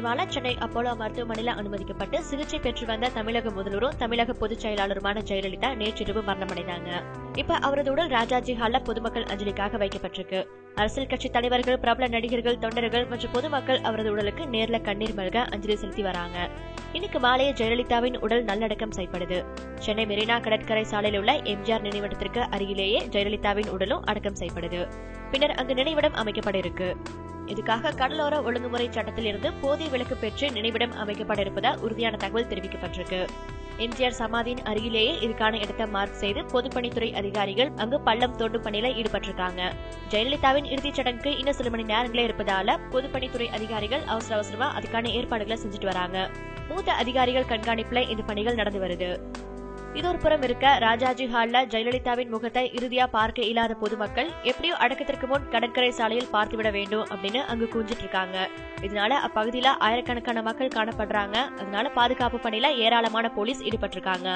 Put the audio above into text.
காயங்கள்ல Chennai Apollo மருத்துவமனையில் அனுமதிக்கப்பட்டு சிகிச்சை பெற்று வந்த தமிழக முதல்வரும் தமிழக பொதுச் செயலாளருமான ஜெயலலிதா நேற்றிரவு மரணமடைந்தாங்க. இப்ப அவரது உடல் ராஜாஜி ஹால்ல பொதுமக்கள் அஞ்சலிக்காக வைக்கப்பட்டிருக்கு. அரசியல் கட்சி தலைவர்கள், பிரபல நடிகர்கள், தொண்டர்கள் மற்றும் பொதுமக்கள் அவரது உடலுக்கு நேர்ல கண்ணீர் மல்க அஞ்சலி செலுத்தி வராங்க. இன்னைக்கு மாலையே ஜெயலலிதாவின் உடல் நல்லடக்கம் செய்யப்படுது. சென்னை மெரினா கடற்கரை சாலையில் உள்ள எம்ஜிஆர் நினைவிடத்திற்கு அருகிலேயே ஜெயலலிதாவின் உடலும் அடக்கம் செய்யப்படுது. பின்னர் அங்கு நினைவிடம் அமைக்கப்பட இருக்கு. இதுக்காக கடலோர ஒழுங்குமுறை சட்டத்தில் இருந்து போதிய விலக்கு பெற்று நினைவிடம் அமைக்கப்பட இருப்பதா உறுதியான தகவல் தெரிவிக்கப்பட்டிருக்கு. எம்ஜிஆர் சமாதியின் அருகிலேயே இதுக்கான இடத்தை மார்க் செய்து பொதுப்பணித்துறை அதிகாரிகள் அங்கு பள்ளம் தோண்டும் பணியில ஈடுபட்டிருக்காங்க. ஜெயலலிதாவின் இறுதிச் சடங்குக்கு இன்னும் சில மணி நேரங்களே இருப்பதால பொதுப்பணித்துறை அதிகாரிகள் அவசரமா அதுக்கான ஏற்பாடுகளை செஞ்சுட்டு வராங்க. மூத்த அதிகாரிகள் கண்காணிப்புல இந்த பணிகள் நடந்து வருது. இது ஒரு புறம் இருக்க, ராஜாஜி ஹால்ல ஜெயலலிதாவின் முகத்தை இறுதியா பார்க்க இயலாத பொதுமக்கள் எப்படியோ அடக்கத்திற்கு முன் கடற்கரை சாலையில் பார்த்துவிட வேண்டும் அப்படின்னு அங்கு கூஞ்சிட்டு இருக்காங்க. இதனால அப்பகுதியில ஆயிரக்கணக்கான மக்கள் காணப்படுறாங்க. அதனால பாதுகாப்பு பணியில ஏராளமான போலீஸ் ஈடுபட்டிருக்காங்க.